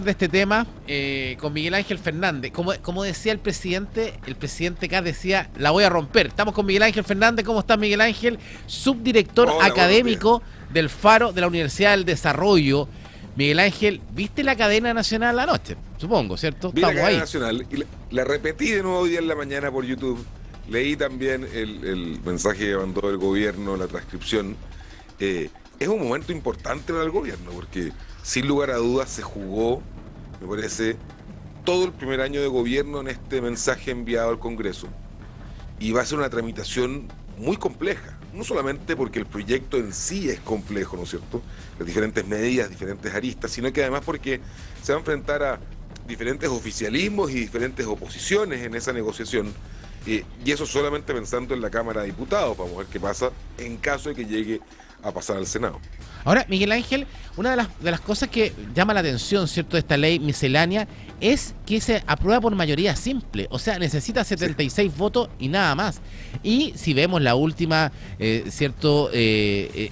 De este tema con Miguel Ángel Fernández. Como decía el presidente Kast decía, la voy a romper. Estamos con Miguel Ángel Fernández. ¿Cómo está Miguel Ángel? Subdirector Hola, académico del Faro de la Universidad del Desarrollo. Miguel Ángel, ¿viste la cadena nacional anoche? Supongo, ¿cierto? Vi la Estamos cadena ahí. nacional y la repetí de nuevo hoy día en la mañana por YouTube. Leí también el mensaje que mandó el gobierno, la transcripción. Es un momento importante para el gobierno porque sin lugar a dudas se jugó, me parece, todo el primer año de gobierno en este mensaje enviado al Congreso. Y va a ser una tramitación muy compleja, no solamente porque el proyecto en sí es complejo, ¿no es cierto? Las diferentes medidas, diferentes aristas, sino que además porque se va a enfrentar a diferentes oficialismos y diferentes oposiciones en esa negociación. Y eso solamente pensando en la Cámara de Diputados. Vamos a ver qué pasa en caso de que llegue a pasar al Senado. Ahora, Miguel Ángel, una de las cosas que llama la atención, ¿cierto?, de esta ley miscelánea es que se aprueba por mayoría simple. O sea, necesita 76 votos y nada más. Y si vemos la última,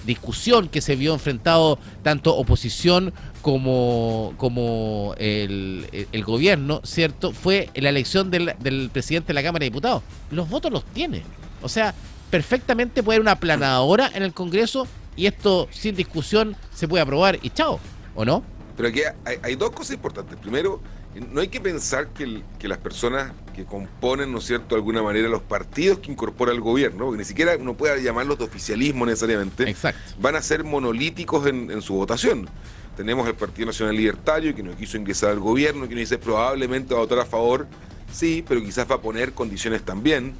discusión que se vio enfrentado tanto oposición como el gobierno, ¿cierto?, fue la elección del presidente de la Cámara de Diputados. Los votos los tiene. O sea, perfectamente puede haber una aplanadora en el Congreso y esto sin discusión se puede aprobar y chao, ¿o no? Pero aquí hay dos cosas importantes. Primero, no hay que pensar que las personas que componen, ¿no es cierto?, de alguna manera los partidos que incorpora el gobierno, porque ni siquiera uno puede llamarlos de oficialismo necesariamente, Exacto. van a ser monolíticos en su votación. Tenemos el Partido Nacional Libertario que no quiso ingresar al gobierno, que nos dice probablemente va a votar a favor, sí, pero quizás va a poner condiciones también.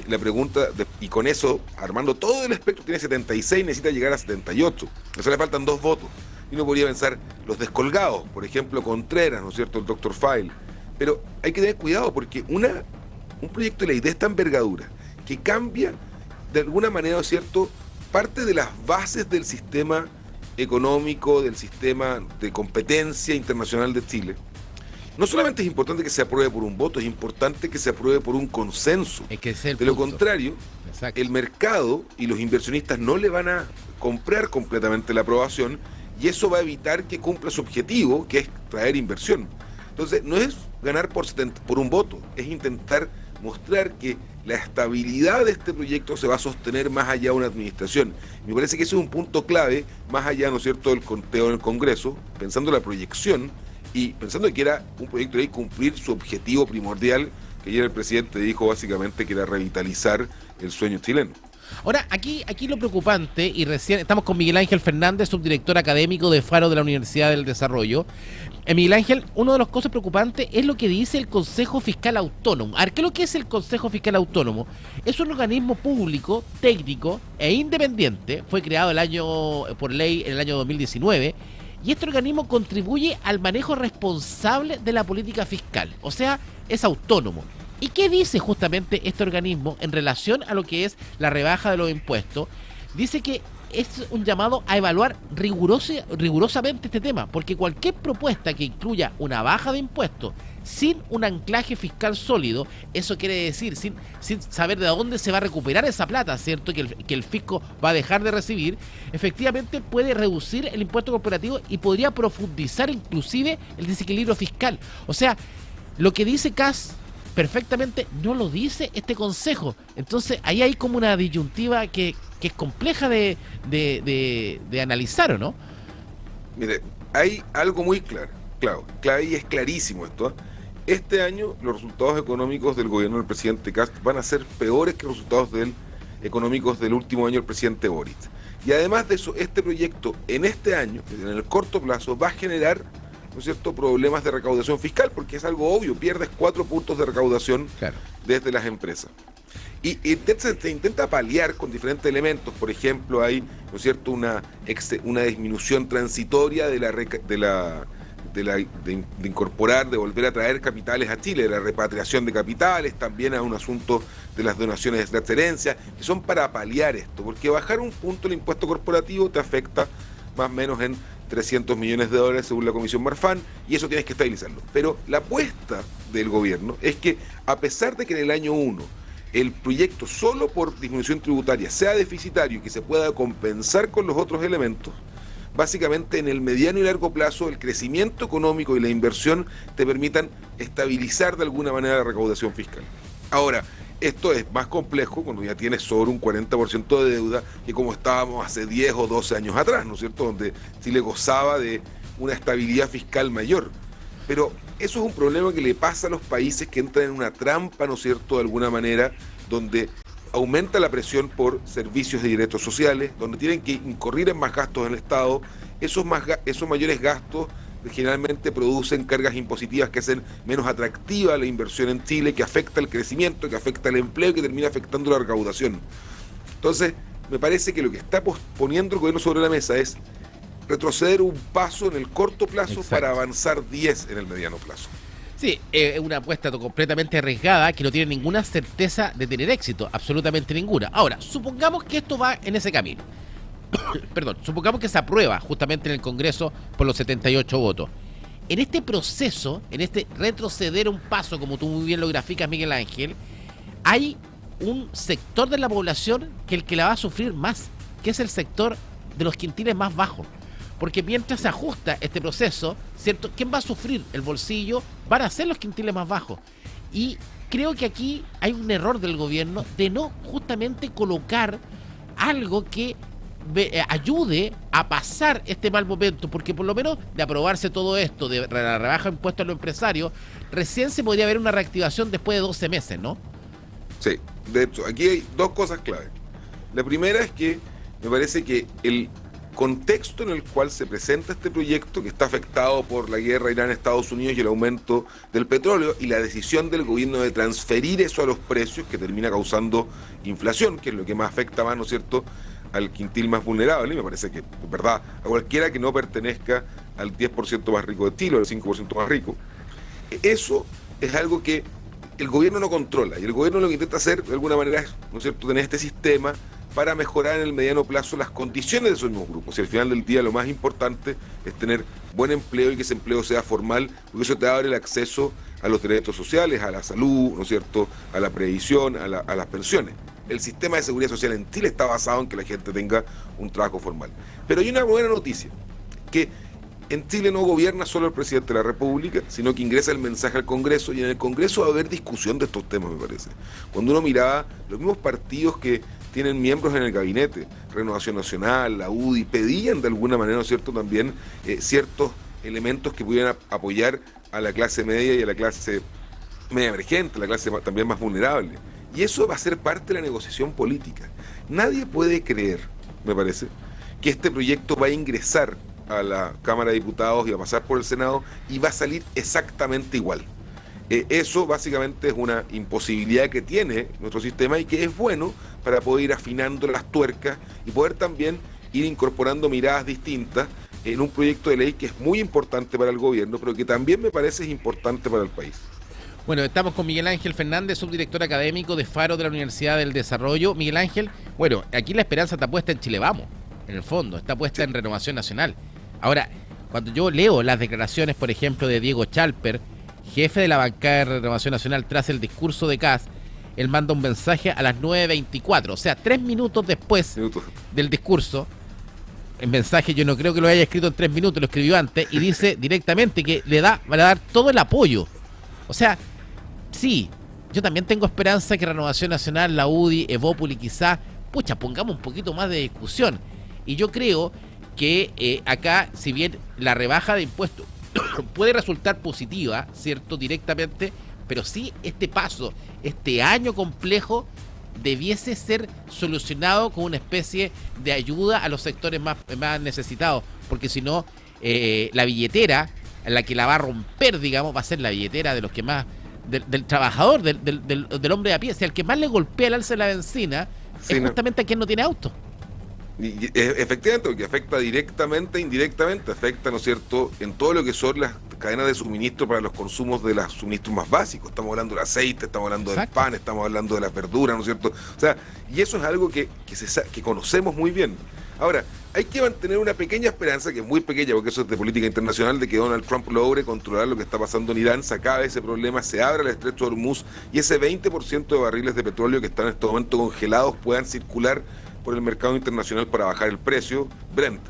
La pregunta, y con eso, armando todo el espectro, tiene 76, necesita llegar a 78. Eso le faltan 2 votos. Y uno podría pensar, los descolgados, por ejemplo, Contreras, ¿no es cierto?, el Dr. File. Pero hay que tener cuidado porque un proyecto de ley de esta envergadura, que cambia de alguna manera, ¿no es cierto?, parte de las bases del sistema económico, del sistema de competencia internacional de Chile. No solamente es importante que se apruebe por un voto, es importante que se apruebe por un consenso. Es que ese es el De lo punto. contrario, Exacto. el mercado y los inversionistas no le van a comprar completamente la aprobación y eso va a evitar que cumpla su objetivo, que es traer inversión. Entonces, no es ganar por un voto, es intentar mostrar que la estabilidad de este proyecto se va a sostener más allá de una administración. Me parece que ese es un punto clave, más allá, ¿no es cierto?, del conteo en el Congreso, pensando en la proyección y pensando que era un proyecto de ley cumplir su objetivo primordial, que ayer el presidente dijo básicamente que era revitalizar el sueño chileno. Ahora, aquí lo preocupante, y recién estamos con Miguel Ángel Fernández, subdirector académico de Faro de la Universidad del Desarrollo. Miguel Ángel, una de las cosas preocupantes es lo que dice el Consejo Fiscal Autónomo. A ver, ¿qué es lo que es el Consejo Fiscal Autónomo? Es un organismo público, técnico e independiente, fue creado por ley en el año 2019, y este organismo contribuye al manejo responsable de la política fiscal, o sea, es autónomo. ¿Y qué dice justamente este organismo en relación a lo que es la rebaja de los impuestos? Dice que es un llamado a evaluar rigurosamente este tema, porque cualquier propuesta que incluya una baja de impuestos sin un anclaje fiscal sólido, eso quiere decir sin saber de dónde se va a recuperar esa plata, ¿cierto?, que el fisco va a dejar de recibir, efectivamente puede reducir el impuesto corporativo y podría profundizar inclusive el desequilibrio fiscal. O sea, lo que dice Kast perfectamente no lo dice este consejo. Entonces ahí hay como una disyuntiva que es compleja de analizar, ¿o no? Mire, hay algo muy claro y es clarísimo esto. Este año los resultados económicos del gobierno del presidente Kast van a ser peores que los resultados económicos del último año del presidente Boric. Y además de eso, este proyecto en este año, en el corto plazo, va a generar, ¿no es cierto?, problemas de recaudación fiscal, porque es algo obvio, pierdes 4 puntos de recaudación desde las empresas. Y se intenta paliar con diferentes elementos. Por ejemplo, hay, ¿no es cierto?, una disminución transitoria de incorporar, de volver a traer capitales a Chile, de la repatriación de capitales, también a un asunto de las donaciones de transferencia, que son para paliar esto, porque bajar un punto el impuesto corporativo te afecta más o menos en 300 millones de dólares según la Comisión Marfan, y eso tienes que estabilizarlo. Pero la apuesta del gobierno es que, a pesar de que en el año 1 el proyecto solo por disminución tributaria sea deficitario y que se pueda compensar con los otros elementos, básicamente en el mediano y largo plazo el crecimiento económico y la inversión te permitan estabilizar de alguna manera la recaudación fiscal. Ahora, esto es más complejo cuando ya tienes sobre un 40% de deuda que como estábamos hace 10 o 12 años atrás, ¿no es cierto?, donde Chile gozaba de una estabilidad fiscal mayor. Pero eso es un problema que le pasa a los países que entran en una trampa, ¿no es cierto?, de alguna manera, donde aumenta la presión por servicios y derechos sociales, donde tienen que incurrir en más gastos en el Estado. Esos mayores gastos generalmente producen cargas impositivas que hacen menos atractiva la inversión en Chile, que afecta el crecimiento, que afecta el empleo y que termina afectando la recaudación. Entonces, me parece que lo que está poniendo el gobierno sobre la mesa es retroceder un paso en el corto plazo. Exacto. Para avanzar 10 en el mediano plazo. Sí, es una apuesta completamente arriesgada que no tiene ninguna certeza de tener éxito, absolutamente ninguna. Ahora, supongamos que esto va en ese camino. Perdón, supongamos que se aprueba justamente en el Congreso por los 78 votos. En este proceso, en este retroceder un paso, como tú muy bien lo graficas, Miguel Ángel, hay un sector de la población que el que la va a sufrir más, que es el sector de los quintiles más bajos. Porque mientras se ajusta este proceso, ¿cierto?, ¿quién va a sufrir el bolsillo? Van a ser los quintiles más bajos. Y creo que aquí hay un error del gobierno de no justamente colocar algo que ayude a pasar este mal momento, porque por lo menos de aprobarse todo esto, de la rebaja de impuestos a los empresarios, recién se podría ver una reactivación después de 12 meses, ¿no? Sí, de hecho, aquí hay dos cosas clave. La primera es que me parece que el contexto en el cual se presenta este proyecto, que está afectado por la guerra Irán-Estados Unidos y el aumento del petróleo, y la decisión del gobierno de transferir eso a los precios, que termina causando inflación, que es lo que más afecta más, ¿no es cierto?, al quintil más vulnerable, y me parece que, en verdad, a cualquiera que no pertenezca al 10% más rico de Chile o al 5% más rico. Eso es algo que el gobierno no controla, y el gobierno lo que intenta hacer, de alguna manera, es, ¿no es cierto?, tener este sistema para mejorar en el mediano plazo las condiciones de esos mismos grupos. Y al final del día lo más importante es tener buen empleo y que ese empleo sea formal, porque eso te abre el acceso a los derechos sociales, a la salud, ¿no es cierto?, a la previsión, a las pensiones. El sistema de seguridad social en Chile está basado en que la gente tenga un trabajo formal. Pero hay una buena noticia, que en Chile no gobierna solo el presidente de la República, sino que ingresa el mensaje al Congreso, y en el Congreso va a haber discusión de estos temas, me parece. Cuando uno miraba los mismos partidos que tienen miembros en el gabinete, Renovación Nacional, la UDI, pedían de alguna manera, ¿no es cierto?, también ciertos elementos que pudieran apoyar a la clase media y a la clase media emergente, la clase también más vulnerable. Y eso va a ser parte de la negociación política. Nadie puede creer, me parece, que este proyecto va a ingresar a la Cámara de Diputados y va a pasar por el Senado y va a salir exactamente igual. Eso básicamente es una imposibilidad que tiene nuestro sistema y que es bueno para poder ir afinando las tuercas y poder también ir incorporando miradas distintas en un proyecto de ley que es muy importante para el gobierno, pero que también me parece es importante para el país. Bueno, estamos con Miguel Ángel Fernández, subdirector académico de Faro de la Universidad del Desarrollo. Miguel Ángel, bueno, aquí la esperanza está puesta en Chile Vamos, en el fondo, está puesta en Renovación Nacional. Ahora, cuando yo leo las declaraciones, por ejemplo, de Diego Chalper, jefe de la bancada de Renovación Nacional, tras el discurso de Kast, él manda un mensaje a las 9:24, o sea, 3 minutos después del discurso. El mensaje yo no creo que lo haya escrito en 3 minutos, lo escribió antes, y dice directamente que va a dar todo el apoyo. O sea, sí, yo también tengo esperanza que Renovación Nacional, la UDI, Evópoli, quizá, pongamos un poquito más de discusión. Y yo creo que acá, si bien la rebaja de impuestos puede resultar positiva, ¿cierto?, directamente, pero sí este paso, este año complejo, debiese ser solucionado con una especie de ayuda a los sectores más necesitados, porque si no, la billetera, la que la va a romper, digamos, va a ser la billetera de los que más, del trabajador, del hombre de a pie. O sea, el que más le golpea el alza de la benzina es justamente a quien no tiene auto. Y efectivamente, porque afecta directamente e indirectamente, afecta, ¿no es cierto?, en todo lo que son las cadenas de suministro para los consumos de los suministros más básicos. Estamos hablando del aceite, estamos hablando del pan, estamos hablando de las verduras, ¿no es cierto? O sea, y eso es algo que conocemos muy bien. Ahora, hay que mantener una pequeña esperanza, que es muy pequeña porque eso es de política internacional, de que Donald Trump logre controlar lo que está pasando en Irán, se acabe ese problema, se abra el estrecho de Hormuz y ese 20% de barriles de petróleo que están en este momento congelados puedan circular por el mercado internacional para bajar el precio, Brent.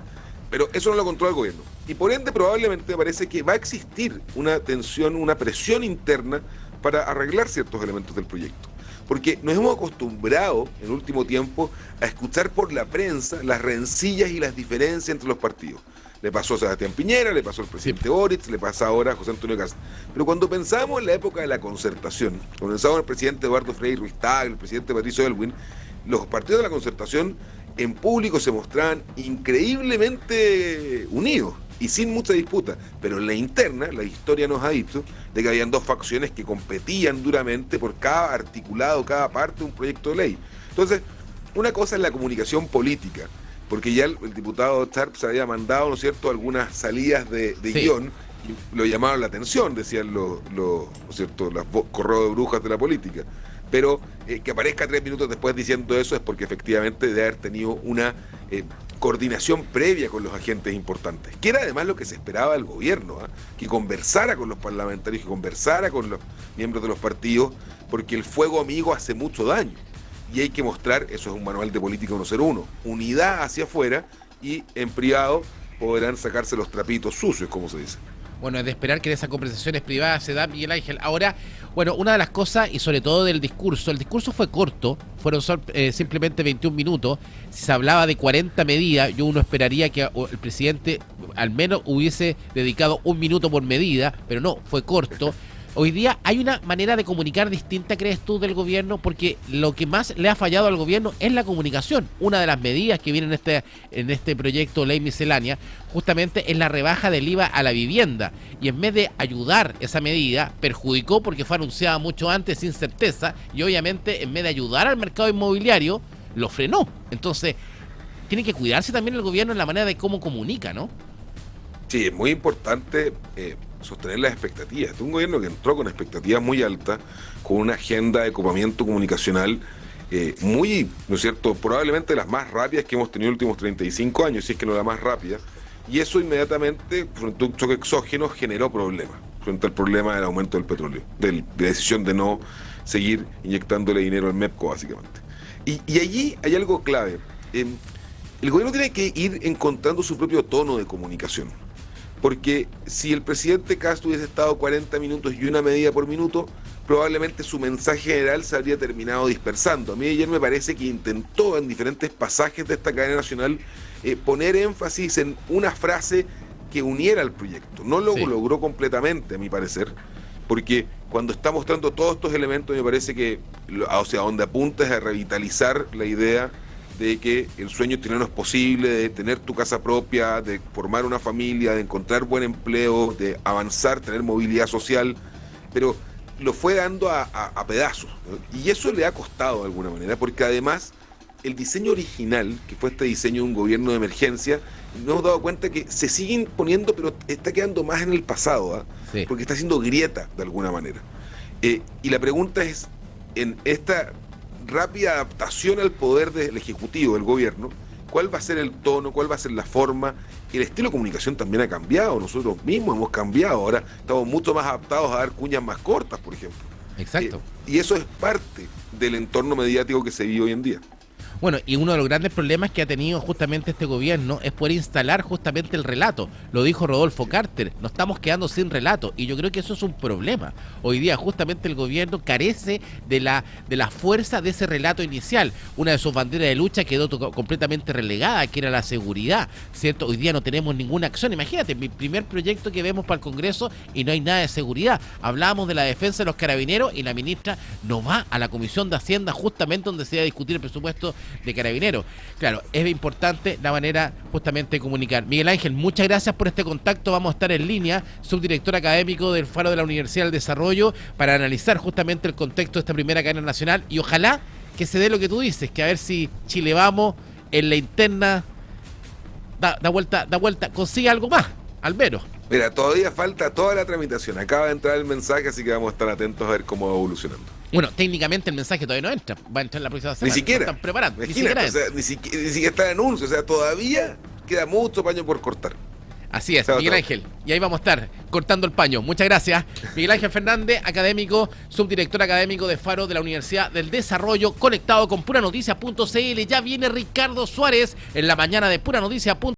Pero eso no lo controla el gobierno. Y por ende probablemente me parece que va a existir una tensión, una presión interna para arreglar ciertos elementos del proyecto. Porque nos hemos acostumbrado en el último tiempo a escuchar por la prensa las rencillas y las diferencias entre los partidos. Le pasó a Sebastián Piñera, le pasó al presidente Boric, le pasa ahora a José Antonio Kast. Pero cuando pensamos en la época de la concertación, cuando pensábamos en el presidente Eduardo Frei Ruiz Tagle, el presidente Patricio Aylwin, los partidos de la concertación en público se mostraban increíblemente unidos y sin mucha disputa, pero en la interna la historia nos ha dicho de que habían dos facciones que competían duramente por cada articulado, cada parte de un proyecto de ley. Entonces, una cosa es la comunicación política, porque ya el diputado Sharp se había mandado, ¿no es cierto?, algunas salidas de guión, y lo llamaron la atención, decían ¿no es cierto?, las correos de brujas de la política. Pero que aparezca 3 minutos después diciendo eso es porque efectivamente debe haber tenido una coordinación previa con los agentes importantes, que era además lo que se esperaba del gobierno, que conversara con los parlamentarios, que conversara con los miembros de los partidos, porque el fuego amigo hace mucho daño. Y hay que mostrar, eso es un manual de política 101, unidad hacia afuera, y en privado podrán sacarse los trapitos sucios, como se dice. Bueno, es de esperar que en esas conversaciones privadas se da, Miguel Ángel. Ahora, bueno, una de las cosas, y sobre todo del discurso, el discurso fue corto, fueron simplemente 21 minutos. Si se hablaba de 40 medidas, uno esperaría que el presidente al menos hubiese dedicado 1 minuto por medida, pero no, fue corto. Hoy día hay una manera de comunicar distinta, ¿crees tú, del gobierno? Porque lo que más le ha fallado al gobierno es la comunicación. Una de las medidas que viene en este proyecto ley miscelánea justamente es la rebaja del IVA a la vivienda. Y en vez de ayudar esa medida, perjudicó porque fue anunciada mucho antes sin certeza y obviamente en vez de ayudar al mercado inmobiliario, lo frenó. Entonces, tiene que cuidarse también el gobierno en la manera de cómo comunica, ¿no? Sí, es muy importante sostener las expectativas. De un gobierno que entró con expectativas muy altas, con una agenda de copamiento comunicacional muy, ¿no es cierto?, probablemente las más rápidas que hemos tenido en los últimos 35 años, si es que no la más rápida, y eso inmediatamente, frente a un choque exógeno, generó problemas, frente al problema del aumento del petróleo, de la decisión de no seguir inyectándole dinero al MEPCO, básicamente. Y allí hay algo clave. El gobierno tiene que ir encontrando su propio tono de comunicación. Porque si el presidente Kast hubiese estado 40 minutos y una medida por minuto, probablemente su mensaje general se habría terminado dispersando. A mí ayer me parece que intentó en diferentes pasajes de esta cadena nacional poner énfasis en una frase que uniera al proyecto. No lo logró completamente, a mi parecer, porque cuando está mostrando todos estos elementos me parece que, o sea, donde apunta es a revitalizar la idea de que el sueño chileno es posible, de tener tu casa propia, de formar una familia, de encontrar buen empleo, de avanzar, tener movilidad social, pero lo fue dando a pedazos, ¿no? Y eso le ha costado de alguna manera, porque además el diseño original, que fue este diseño de un gobierno de emergencia, nos hemos dado cuenta que se sigue imponiendo, pero está quedando más en el pasado, porque está haciendo grieta de alguna manera. Y la pregunta es, en esta rápida adaptación al poder del Ejecutivo, del gobierno, ¿cuál va a ser el tono? ¿Cuál va a ser la forma? El estilo de comunicación también ha cambiado, nosotros mismos hemos cambiado, ahora estamos mucho más adaptados a dar cuñas más cortas, por ejemplo. Exacto. Y eso es parte del entorno mediático que se vive hoy en día. Bueno, y uno de los grandes problemas que ha tenido justamente este gobierno es poder instalar justamente el relato. Lo dijo Rodolfo Carter, nos estamos quedando sin relato y yo creo que eso es un problema. Hoy día justamente el gobierno carece de la fuerza de ese relato inicial. Una de sus banderas de lucha quedó completamente relegada, que era la seguridad, ¿cierto? Hoy día no tenemos ninguna acción. Imagínate, mi primer proyecto que vemos para el Congreso y no hay nada de seguridad. Hablábamos de la defensa de los carabineros y la ministra no va a la Comisión de Hacienda justamente donde se va a discutir el presupuesto de Carabineros. Claro, es importante la manera justamente de comunicar. Miguel Ángel, muchas gracias por este contacto. Vamos a estar en línea, subdirector académico del Faro de la Universidad del Desarrollo, para analizar justamente el contexto de esta primera cadena nacional y ojalá que se dé lo que tú dices, que a ver si Chile Vamos en la interna da vuelta, consigue algo más, al menos. Mira, todavía falta toda la tramitación. Acaba de entrar el mensaje, así que vamos a estar atentos a ver cómo va evolucionando. Bueno, técnicamente el mensaje todavía no entra. Va a entrar la próxima semana. Ni siquiera. Lo están preparando. Ni siquiera está el anuncio. O sea, todavía queda mucho paño por cortar. Así es, Miguel Ángel. Y ahí vamos a estar cortando el paño. Muchas gracias. Miguel Ángel Fernández, académico, subdirector académico de Faro de la Universidad del Desarrollo, conectado con puranoticias.cl. Ya viene Ricardo Suárez en la mañana de puranoticias.cl.